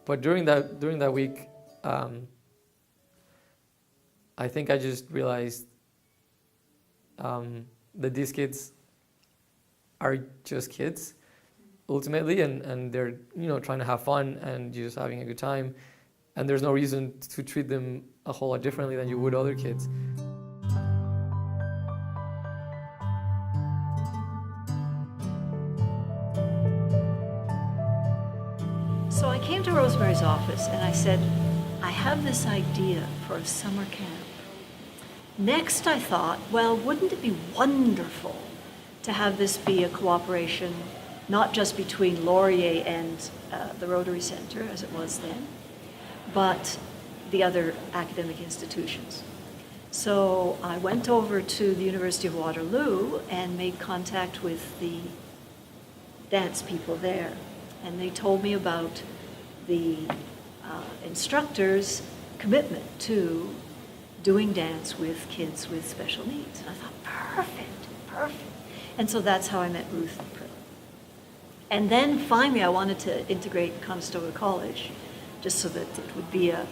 But during that week, I think I just realized that these kids are just kids ultimately, and they're trying to have fun and just having a good time, and there's no reason to treat them a whole lot differently than you would other kids. So I came to Rosemary's office and I said, I have this idea for a summer camp. Next I thought, well, wouldn't it be wonderful to have this be a cooperation, not just between Laurier and the Rotary Center, as it was then, but the other academic institutions. So I went over to the University of Waterloo and made contact with the dance people there. And they told me about the instructor's commitment to doing dance with kids with special needs. And I thought, perfect. And so that's how I met Ruth Priddle. And then finally I wanted to integrate Conestoga College just so that it would be a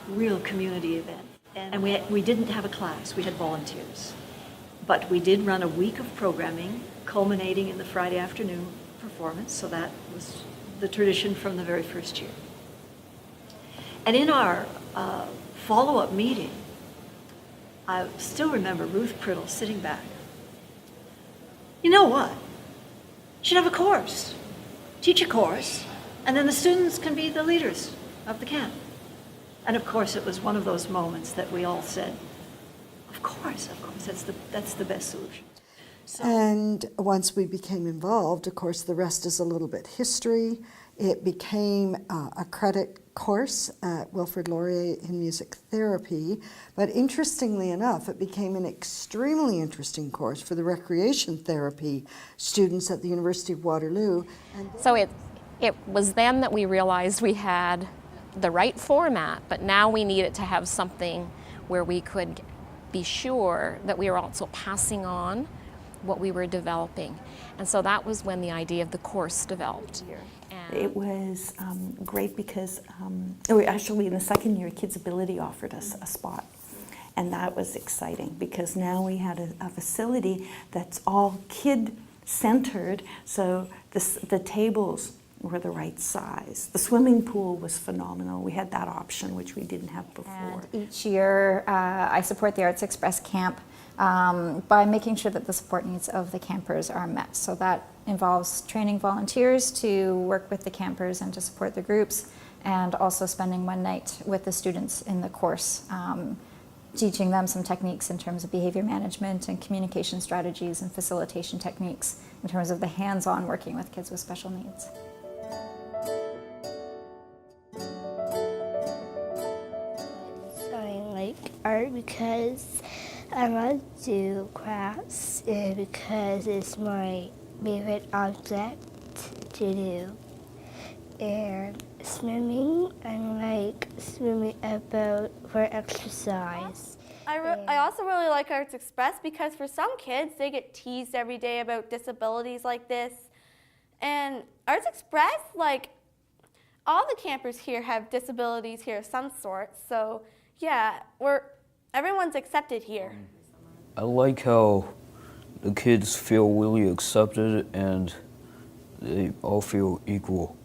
real community event. And we didn't have a class, we had volunteers. But we did run a week of programming, culminating in the Friday afternoon performance, so that was the tradition from the very first year. And in our follow-up meeting, I still remember Ruth Priddle sitting back. You know what? You should have a course. Teach a course, and then the students can be the leaders of the camp. And of course, it was one of those moments that we all said, of course, that's the best solution. So, and once we became involved, of course, the rest is a little bit history. It became a credit course at Wilfrid Laurier in music therapy, but interestingly enough, it became an extremely interesting course for the recreation therapy students at the University of Waterloo. So it was then that we realized we had the right format, but now we needed to have something where we could be sure that we were also passing on what we were developing. And so that was when the idea of the course developed. It was great because actually in the second year, KidsAbility offered us a spot. And that was exciting because now we had a facility that's all kid-centered, so the tables were the right size. The swimming pool was phenomenal. We had that option, which we didn't have before. And each year, I support the Arts Express camp by making sure that the support needs of the campers are met. So that involves training volunteers to work with the campers and to support the groups, and also spending one night with the students in the course, teaching them some techniques in terms of behavior management and communication strategies and facilitation techniques in terms of the hands-on working with kids with special needs. I like art because I love to do crafts and because it's my favorite object to do. And swimming, I like swimming for exercise. I also really like Arts Express because for some kids, they get teased every day about disabilities like this. And Arts Express, like, all the campers here have disabilities here of some sort. So, yeah, everyone's accepted here. I like how the kids feel really accepted and they all feel equal.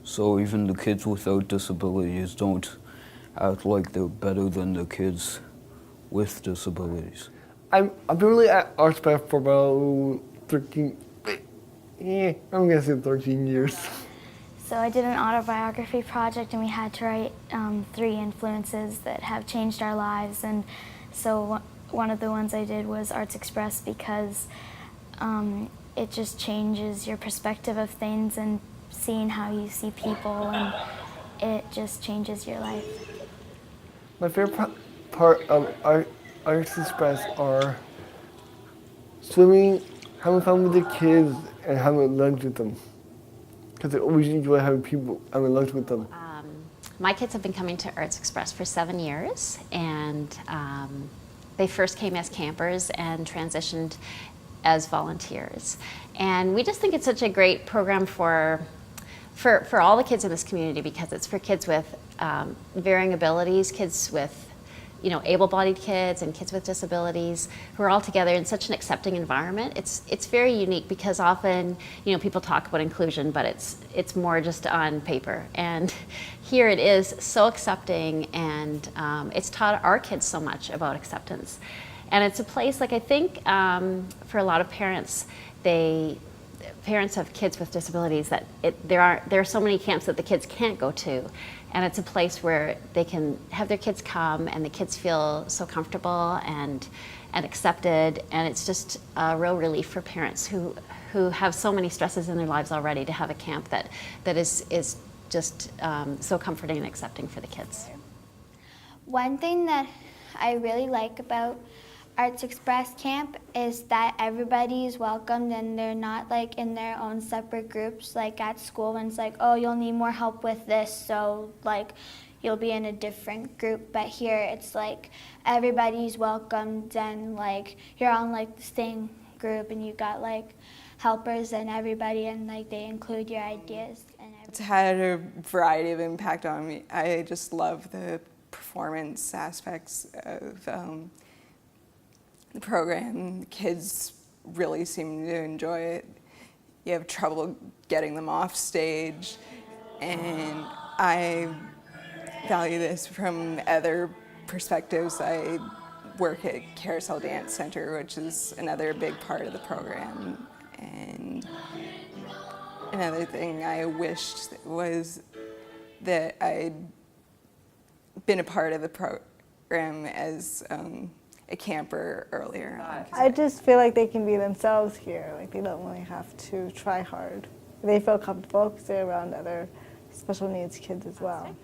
So even the kids without disabilities don't act like they're better than the kids with disabilities. I've been really at Arts Express for about 13, I'm gonna say 13 years. So I did an autobiography project and we had to write 3 influences that have changed our lives. And so one of the ones I did was Arts Express because it just changes your perspective of things and seeing how you see people, and it just changes your life. My favorite part of Arts Express are swimming, having fun with the kids, and having lunch with them. Because I always enjoy having lunch with them. My kids have been coming to Arts Express for 7 years, and they first came as campers and transitioned as volunteers. And we just think it's such a great program for for all the kids in this community, because it's for kids with varying abilities, kids with able-bodied kids and kids with disabilities who are all together in such an accepting environment. It's very unique because often, people talk about inclusion, but it's more just on paper. And here it is so accepting, and it's taught our kids so much about acceptance. And it's a place, like I think for a lot of parents, parents of kids with disabilities, that there are so many camps that the kids can't go to. And it's a place where they can have their kids come and the kids feel so comfortable and accepted. And it's just a real relief for parents who have so many stresses in their lives already to have a camp that is just so comforting and accepting for the kids. One thing that I really like about Arts Express camp is that everybody is welcomed and they're not like in their own separate groups like at school when it's like, oh, you'll need more help with this, so like you'll be in a different group. But here it's like everybody's welcomed and like you're on like the same group and you got like helpers and everybody, and like they include your ideas and everything. It's had a variety of impact on me. I just love the performance aspects of the program. Kids really seem to enjoy it. You have trouble getting them off stage, and I value this from other perspectives. I work at Carousel Dance Center, which is another big part of the program. And another thing I wished was that I'd been a part of the program as a camper earlier on. I just feel like they can be themselves here. Like they don't really have to try hard. They feel comfortable because they're around other special needs kids as well.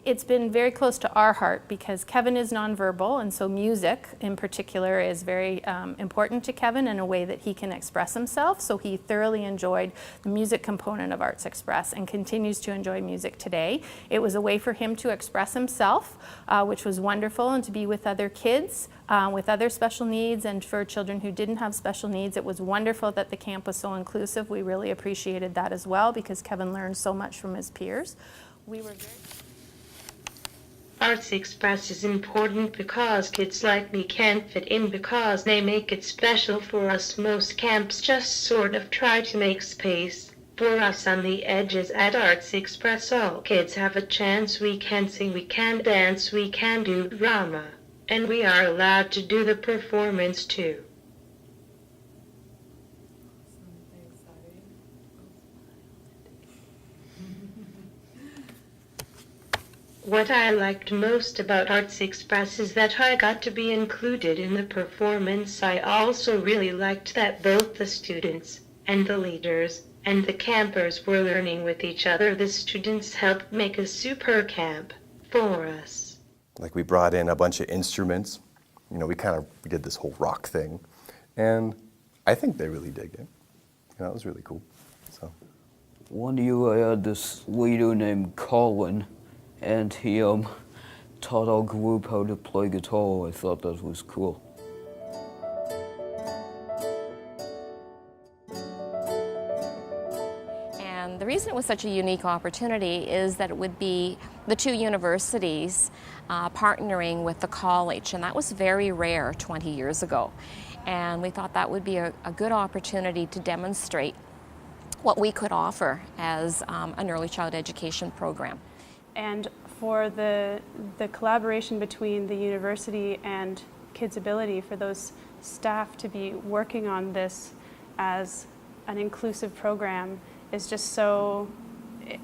It's been very close to our heart because Kevin is nonverbal, and so music in particular is very important to Kevin in a way that he can express himself. So he thoroughly enjoyed the music component of Arts Express and continues to enjoy music today. It was a way for him to express himself, which was wonderful, and to be with other kids with other special needs, and for children who didn't have special needs. It was wonderful that the camp was so inclusive. We really appreciated that as well because Kevin learned so much from his peers. We were very Arts Express is important because kids like me can't fit in because they make it special for us. Most camps just sort of try to make space for us on the edges. At Arts Express, all kids have a chance. We can sing, we can dance, we can do drama, and we are allowed to do the performance too. What I liked most about Arts Express is that I got to be included in the performance. I also really liked that both the students and the leaders and the campers were learning with each other. The students helped make a super camp for us. Like we brought in a bunch of instruments. You know, we did this whole rock thing. And I think they really dig it. It was really cool. So One year I had this leader named Colin, and he taught our group how to play guitar. I thought that was cool. And the reason it was such a unique opportunity is that it would be the two universities partnering with the college, and that was very rare 20 years ago. And we thought that would be a good opportunity to demonstrate what we could offer as an early child education program. And for the collaboration between the university and KidsAbility, for those staff to be working on this as an inclusive program is just so,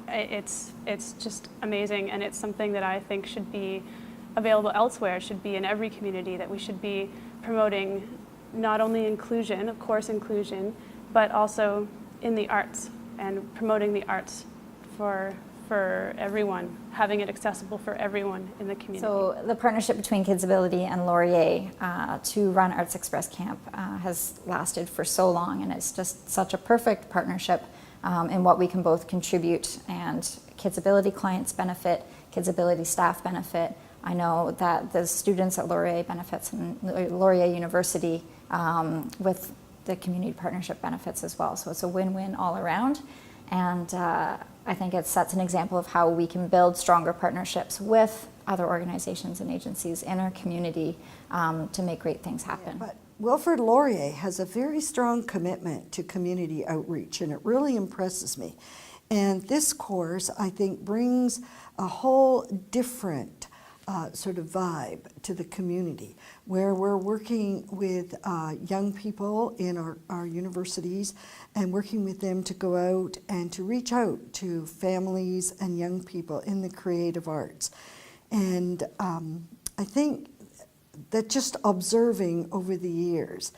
it's just amazing, and it's something that I think should be available elsewhere, should be in every community, that we should be promoting not only inclusion, of course inclusion, but also in the arts, and promoting the arts for everyone, having it accessible for everyone in the community. So the partnership between KidsAbility and Laurier to run Arts Express Camp has lasted for so long, and it's just such a perfect partnership in what we can both contribute, and KidsAbility clients benefit, KidsAbility staff benefit. I know that the students at Laurier benefits, and Laurier University with the community partnership benefits as well. So it's a win-win all around. And I think it sets an example of how we can build stronger partnerships with other organizations and agencies in our community to make great things happen. But Wilfrid Laurier has a very strong commitment to community outreach, and it really impresses me. And this course, I think, brings a whole different sort of vibe to the community, where we're working with young people in our universities and working with them to go out and to reach out to families and young people in the creative arts. And I think that just observing over the years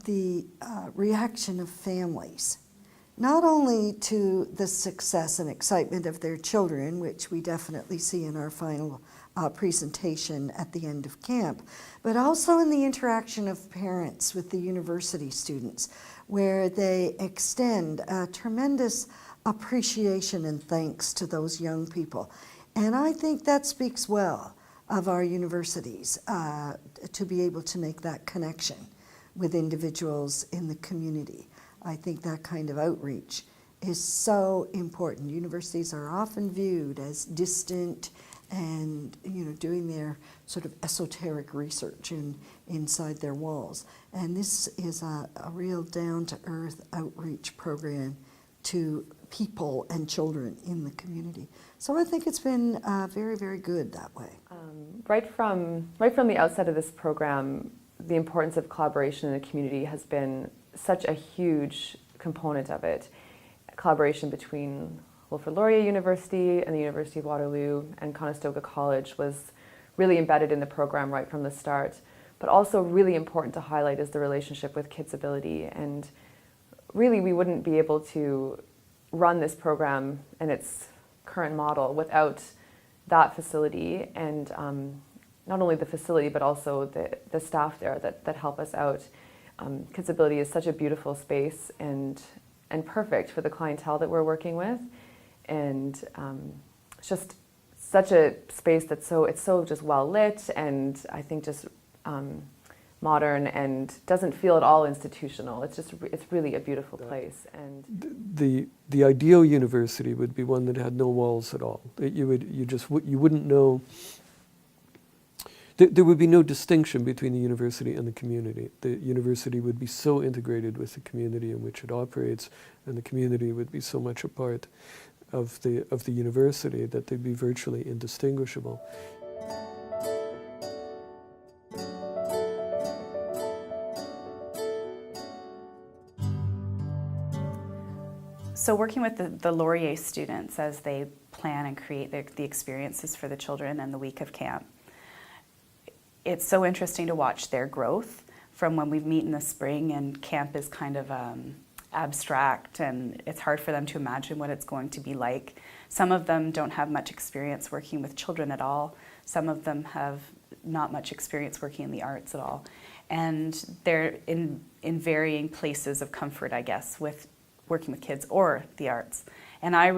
the reaction of families, not only to the success and excitement of their children, which we definitely see in our final presentation at the end of camp, but also in the interaction of parents with the university students, where they extend a tremendous appreciation and thanks to those young people. And I think that speaks well of our universities to be able to make that connection with individuals in the community. I think that kind of outreach is so important. Universities are often viewed as distant and doing their sort of esoteric research inside their walls. And this is a real down-to-earth outreach program to people and children in the community. So I think it's been very, very good that way. Right from the outset of this program, the importance of collaboration in the community has been such a huge component of it. Collaboration between Wilfrid Laurier University and the University of Waterloo and Conestoga College was really embedded in the program right from the start. But also really important to highlight is the relationship with KidsAbility. And really we wouldn't be able to run this program in its current model without that facility, and not only the facility but also the staff there that help us out. KidsAbility is such a beautiful space and perfect for the clientele that we're working with, and it's just such a space that's so just well lit, and I think just modern and doesn't feel at all institutional. It's really a beautiful place. And the ideal university would be one that had no walls at all. That you wouldn't know. There would be no distinction between the university and the community. The university would be so integrated with the community in which it operates, and the community would be so much a part of the university that they'd be virtually indistinguishable. So working with the Laurier students as they plan and create the experiences for the children and the week of camp, it's so interesting to watch their growth from when we meet in the spring and camp is kind of abstract and it's hard for them to imagine what it's going to be like. Some of them don't have much experience working with children at all. Some of them have not much experience working in the arts at all. And they're in varying places of comfort, I guess, with working with kids or the arts. And I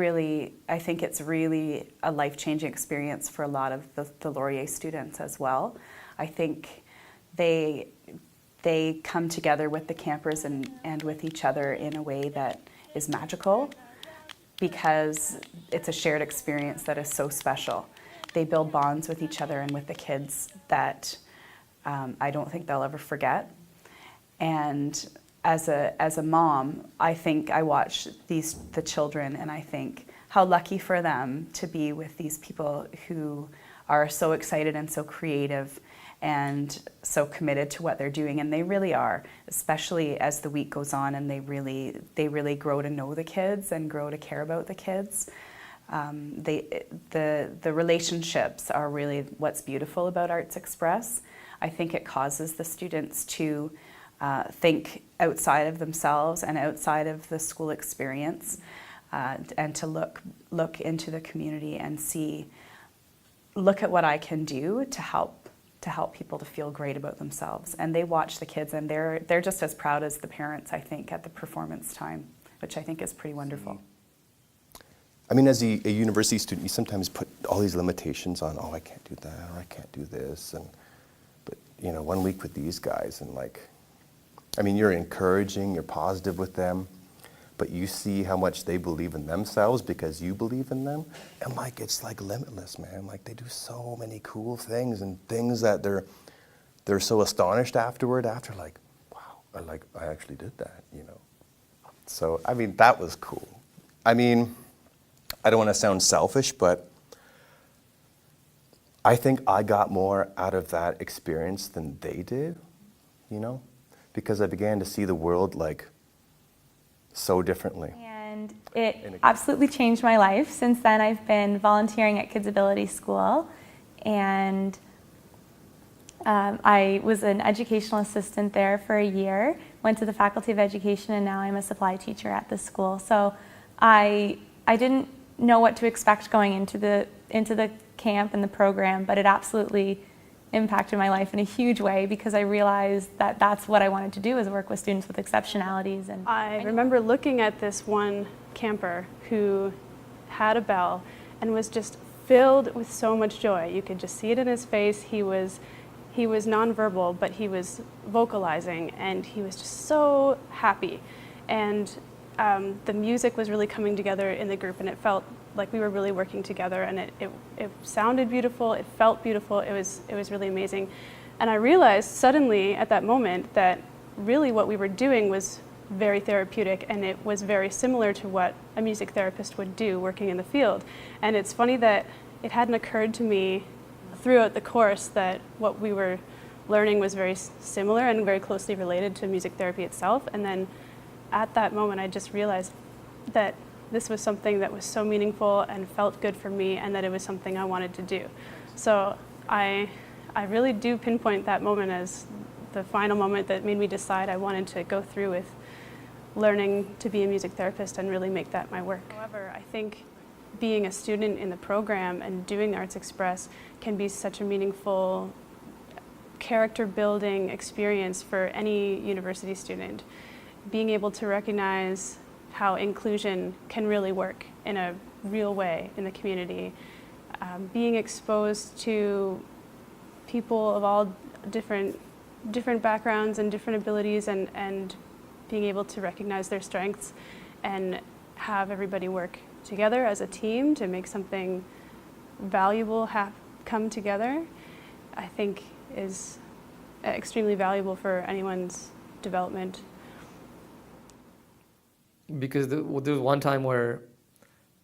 think it's really a life-changing experience for a lot of the Laurier students as well. I think they come together with the campers and with each other in a way that is magical because it's a shared experience that is so special. They build bonds with each other and with the kids that I don't think they'll ever forget. And as a mom, I think I watch the children and I think how lucky for them to be with these people who are so excited and so creative and so committed to what they're doing, and they really are, especially as the week goes on and they really grow to know the kids and grow to care about the kids. The relationships are really what's beautiful about Arts Express. I think it causes the students to think outside of themselves and outside of the school experience, and to look into the community and look at what I can do to help people to feel great about themselves. And they watch the kids and they're just as proud as the parents, I think, at the performance time, which I think is pretty wonderful. I mean, as a university student, you sometimes put all these limitations on, oh, I can't do that, or I can't do this, but 1 week with these guys and you're encouraging, you're positive with them, but you see how much they believe in themselves because you believe in them, and like it's like limitless, man. Like they do so many cool things and things that they're so astonished after like, wow, I actually did that, you know. So I mean, that was cool. I mean, I don't want to sound selfish, but I think I got more out of that experience than they did, you know, because I began to see the world like so differently. And it absolutely changed my life. Since then, I've been volunteering at KidsAbility School, and I was an educational assistant there for a year, went to the Faculty of Education, and now I'm a supply teacher at the school. So I didn't know what to expect going into the camp and the program, but it absolutely impacted my life in a huge way because I realized that that's what I wanted to do, is work with students with exceptionalities. And I remember looking at this one camper who had a bell and was just filled with so much joy. You could just see it in his face. He was nonverbal, but he was vocalizing, and he was just so happy. And the music was really coming together in the group, and it felt like we were really working together, and it sounded beautiful, it felt beautiful, it was really amazing. And I realized suddenly at that moment that really what we were doing was very therapeutic, and it was very similar to what a music therapist would do working in the field. And it's funny that it hadn't occurred to me throughout the course that what we were learning was very similar and very closely related to music therapy itself. And then at that moment I just realized that this was something that was so meaningful and felt good for me, and that it was something I wanted to do. So I really do pinpoint that moment as the final moment that made me decide I wanted to go through with learning to be a music therapist and really make that my work. However, I think being a student in the program and doing the Arts Express can be such a meaningful character building experience for any university student. Being able to recognize how inclusion can really work in a real way in the community. Being exposed to people of all different backgrounds and different abilities, and being able to recognize their strengths and have everybody work together as a team to make something valuable come together, I think is extremely valuable for anyone's development. Because there was one time where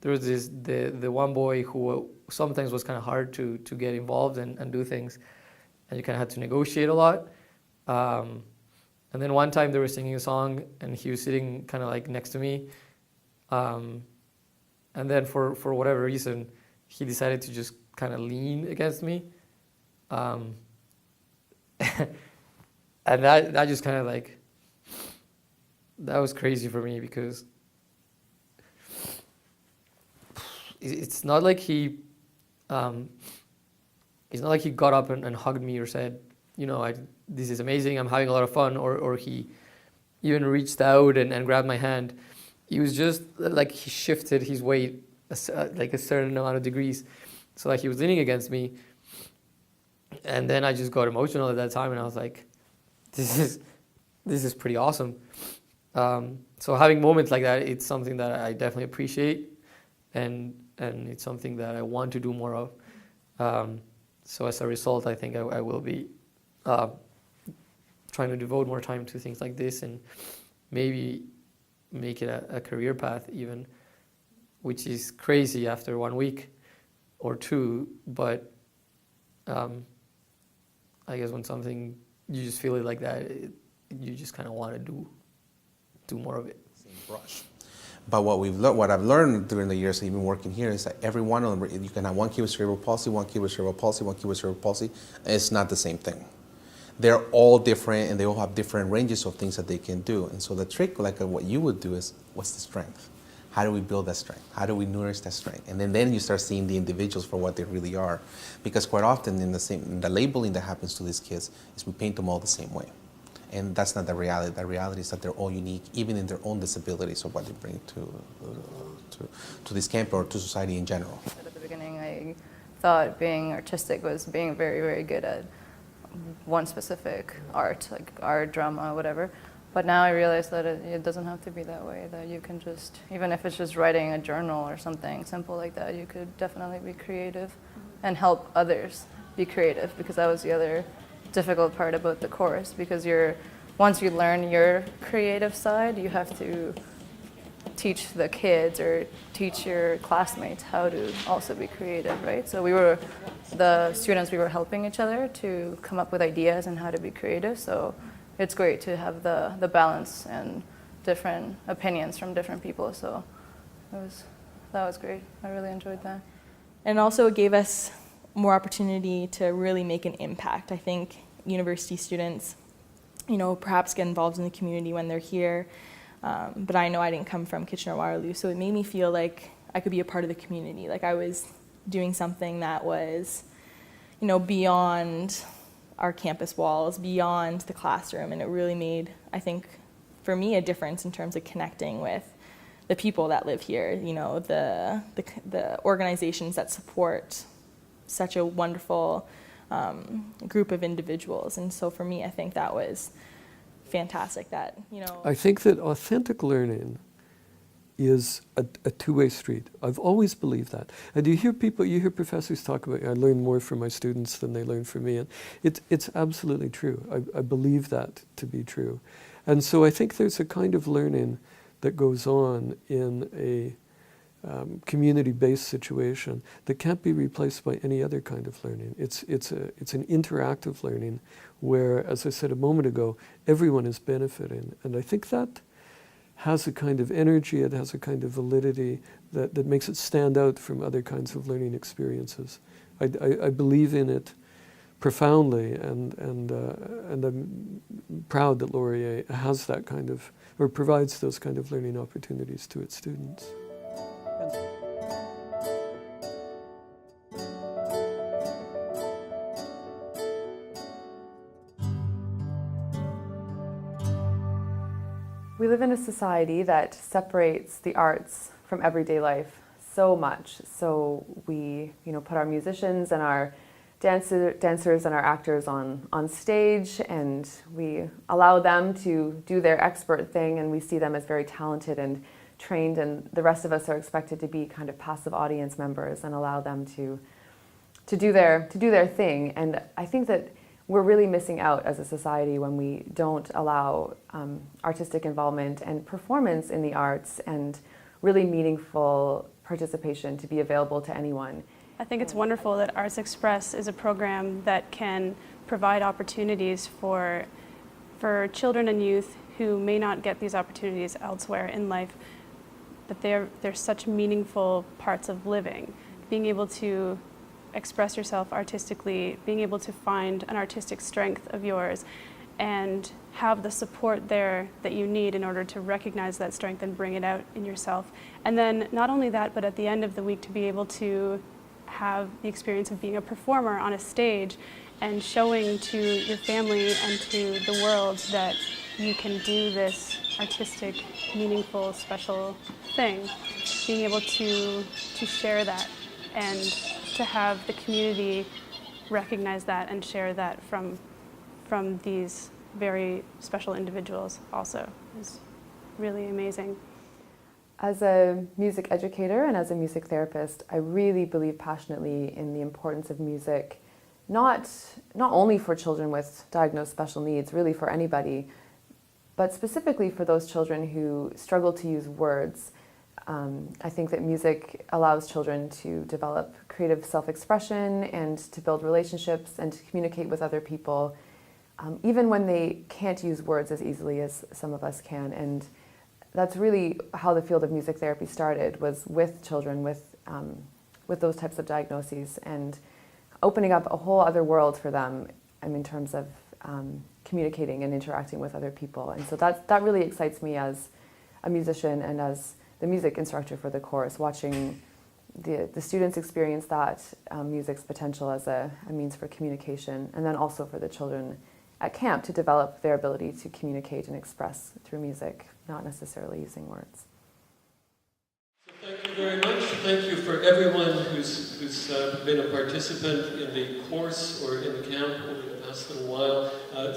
there was the one boy who sometimes was kind of hard to get involved and do things, and you kind of had to negotiate a lot. And then one time they were singing a song, and he was sitting kind of like next to me, and then for whatever reason he decided to just kind of lean against me, and that just kind of like, that was crazy for me, because it's not like he got up and hugged me or said, you know, this is amazing, I'm having a lot of fun, or he even reached out and grabbed my hand. He was just like, he shifted his weight like a certain amount of degrees, so like he was leaning against me, and then I just got emotional at that time, and I was like, this is pretty awesome. So having moments like that, it's something that I definitely appreciate, and it's something that I want to do more of. So as a result, I think I will be trying to devote more time to things like this, and maybe make it a career path even, which is crazy after 1 week or two, but I guess when something, you just feel it like that, you just kind of want to do more of it. Same brush. But what I've learned during the years that you've been working here is that every one of them, you can have one kid with cerebral palsy, one kid with cerebral palsy, one kid with cerebral palsy, and it's not the same thing. They're all different, and they all have different ranges of things that they can do. And so the trick, like what you would do, is what's the strength? How do we build that strength? How do we nourish that strength? And then you start seeing the individuals for what they really are. Because quite often in the labeling that happens to these kids is we paint them all the same way. And that's not the reality. The reality is that they're all unique, even in their own disabilities, of what they bring to this camp or to society in general. At the beginning, I thought being artistic was being very, very good at one specific art, like art, drama, whatever. But now I realize that it doesn't have to be that way, that you can just, even if it's just writing a journal or something simple like that, you could definitely be creative and help others be creative, because that was the other difficult part about the course, because once you learn your creative side, you have to teach the kids or teach your classmates how to also be creative, right? So the students, we were helping each other to come up with ideas and how to be creative. So it's great to have the balance and different opinions from different people. So that was great. I really enjoyed that. And also it gave us more opportunity to really make an impact. I think university students, perhaps get involved in the community when they're here. But I know I didn't come from Kitchener-Waterloo, so it made me feel like I could be a part of the community, like I was doing something that was, beyond our campus walls, beyond the classroom, and it really made, I think, for me, a difference in terms of connecting with the people that live here, the organizations that support such a wonderful group of individuals. And so for me, I think that was fantastic that, I think that authentic learning is a two-way street. I've always believed that. And you hear professors talk about, I learn more from my students than they learn from me. And it's absolutely true. I believe that to be true. And so I think there's a kind of learning that goes on in a community-based situation that can't be replaced by any other kind of learning. It's an interactive learning where, as I said a moment ago, everyone is benefiting. And I think that has a kind of energy, it has a kind of validity that makes it stand out from other kinds of learning experiences. I believe in it profoundly, and I'm proud that Laurier has that kind of, or provides those kind of learning opportunities to its students. We live in a society that separates the arts from everyday life so much. So we, put our musicians and our dancers and our actors on stage, and we allow them to do their expert thing, and we see them as very talented and trained, and the rest of us are expected to be kind of passive audience members and allow them to do their thing. And I think that we're really missing out as a society when we don't allow artistic involvement and performance in the arts and really meaningful participation to be available to anyone. I think it's wonderful that Arts Express is a program that can provide opportunities for children and youth who may not get these opportunities elsewhere in life, but they're such meaningful parts of living. Being able to express yourself artistically, being able to find an artistic strength of yours and have the support there that you need in order to recognize that strength and bring it out in yourself. And then not only that, but at the end of the week to be able to have the experience of being a performer on a stage and showing to your family and to the world that you can do this artistic, meaningful, special thing. Being able to share that and to have the community recognize that and share that from these very special individuals also is really amazing. As a music educator and as a music therapist, I really believe passionately in the importance of music, not only for children with diagnosed special needs, really for anybody, but specifically for those children who struggle to use words. I think that music allows children to develop creative self-expression and to build relationships and to communicate with other people, even when they can't use words as easily as some of us can. And that's really how the field of music therapy started, was with children with those types of diagnoses and opening up a whole other world for them in terms of communicating and interacting with other people. And so that really excites me as a musician and as the music instructor for the course, watching the students experience that music's potential as a means for communication, and then also for the children at camp to develop their ability to communicate and express through music, not necessarily using words. Thank you very much. thank you for everyone who's been a participant in the course or in the camp over the past little while.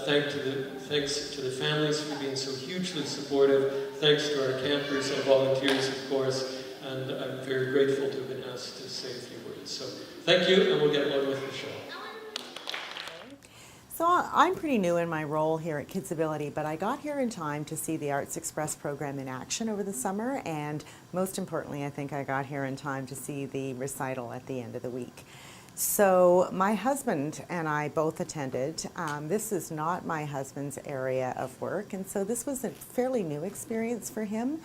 Thanks to the families for being so hugely supportive. Thanks to our campers and volunteers, of course. And I'm very grateful to have been asked to say a few words. So thank you, and we'll get on with the show. So I'm pretty new in my role here at KidsAbility, but I got here in time to see the Arts Express program in action over the summer, and most importantly, I think I got here in time to see the recital at the end of the week. So my husband and I both attended. This is not my husband's area of work, and so this was a fairly new experience for him.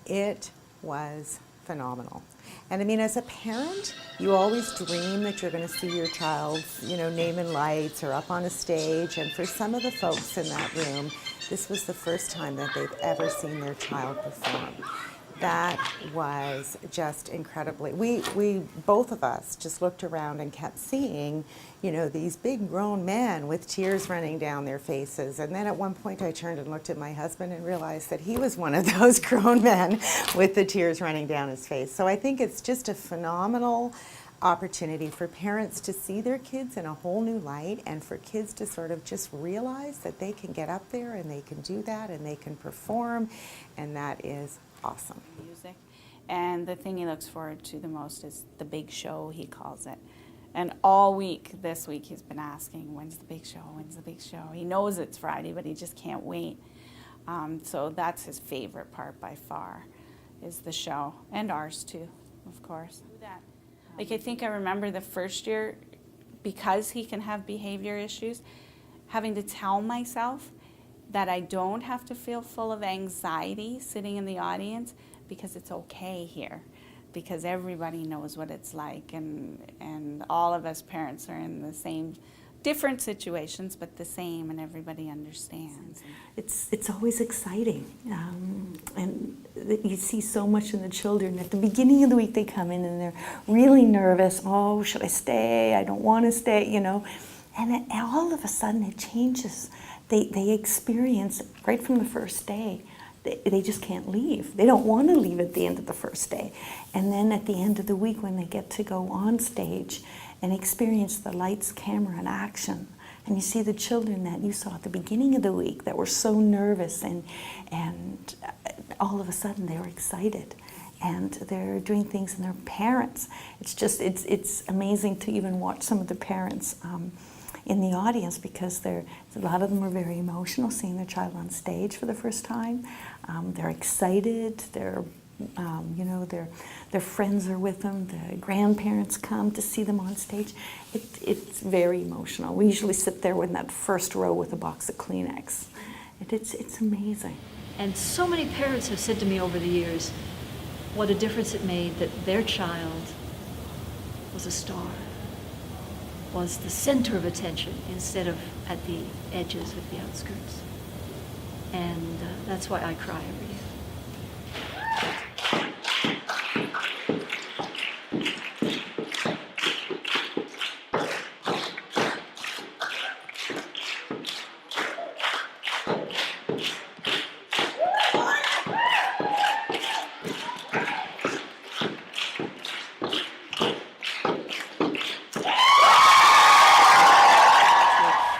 It was phenomenal. And I mean, as a parent, you always dream that you're going to see your child's, name in lights or up on a stage. And for some of the folks in that room, this was the first time that they've ever seen their child perform. That was just incredibly, we both of us just looked around and kept seeing, these big grown men with tears running down their faces. And then at one point I turned and looked at my husband and realized that he was one of those grown men with the tears running down his face. So I think it's just a phenomenal opportunity for parents to see their kids in a whole new light, and for kids to sort of just realize that they can get up there and they can do that and they can perform, and that is awesome. Music. And the thing he looks forward to the most is the big show, he calls it. And all week, this week, he's been asking, when's the big show, when's the big show? He knows it's Friday, but he just can't wait. So that's his favorite part by far, is the show. And ours too, of course. Like, I think I remember the first year, because he can have behavior issues, having to tell myself that I don't have to feel full of anxiety sitting in the audience, because it's okay here, because everybody knows what it's like, and all of us parents are in the same, different situations, but the same, and everybody understands. It's always exciting, and you see so much in the children. At the beginning of the week, they come in and they're really nervous. Oh, should I stay? I don't want to stay, And then all of a sudden, it changes. They experience right from the first day. They just can't leave. They don't want to leave at the end of the first day. And then at the end of the week, when they get to go on stage and experience the lights, camera, and action, and you see the children that you saw at the beginning of the week that were so nervous, and all of a sudden they were excited, and they're doing things, and their parents. It's amazing to even watch some of the parents in the audience, because a lot of them are very emotional seeing their child on stage for the first time. They're excited. Their friends are with them. The grandparents come to see them on stage. It's very emotional. We usually sit there in that first row with a box of Kleenex. It's amazing. And so many parents have said to me over the years what a difference it made that their child was a star, was the center of attention instead of at the edges, at the outskirts. And that's why I cry every year.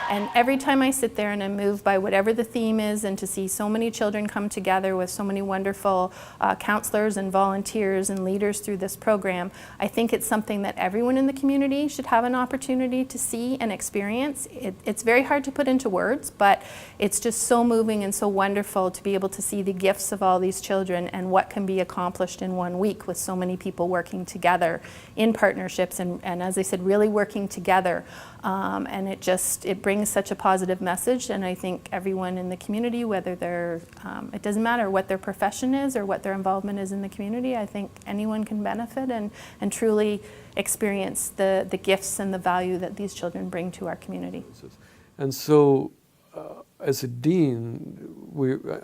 And every time I sit there and I'm moved by whatever the theme is, and to see so many children come together with so many wonderful counselors and volunteers and leaders through this program, I think it's something that everyone in the community should have an opportunity to see and experience. It's very hard to put into words, but it's just so moving and so wonderful to be able to see the gifts of all these children and what can be accomplished in 1 week with so many people working together in partnerships, and as I said, really working together. And it brings such a positive message, and I think everyone in the community, whether they're, it doesn't matter what their profession is or what their involvement is in the community, I think anyone can benefit and truly experience the gifts and the value that these children bring to our community. And so, as a dean,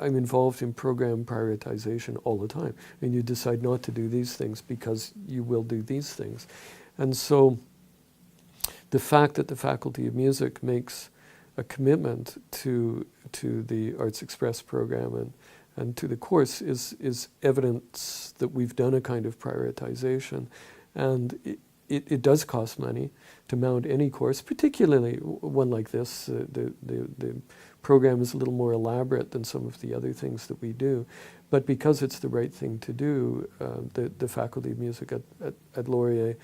I'm involved in program prioritization all the time, and you decide not to do these things because you will do these things. And so the fact that the Faculty of Music makes a commitment to the Arts Express program and to the course is evidence that we've done a kind of prioritization. And it does cost money to mount any course, particularly one like this. The program is a little more elaborate than some of the other things that we do. But because it's the right thing to do, the Faculty of Music at Laurier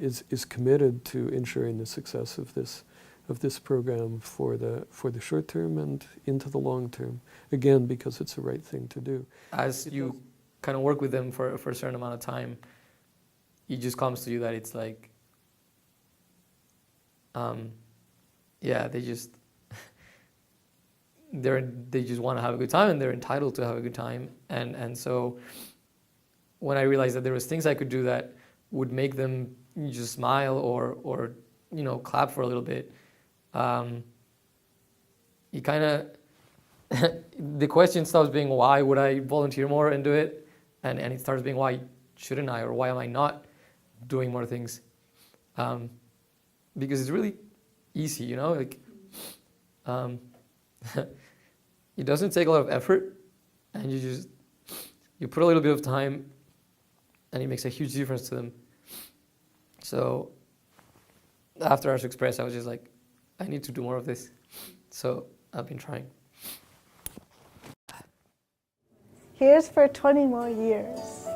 is committed to ensuring the success of this program for the short term and into the long term. Again, because it's the right thing to do. As you kind of work with them for a certain amount of time, it just comes to you that it's like, they just want to have a good time, and they're entitled to have a good time. And so when I realized that there was things I could do that would make them just smile or clap for a little bit, you kind of the question stops being why would I volunteer more and do it, and it starts being why shouldn't I, or why am I not doing more things, because it's really easy, like it doesn't take a lot of effort, and you put a little bit of time, and it makes a huge difference to them. So after Arts Express, I was just like, I need to do more of this. So I've been trying. Here's for 20 more years.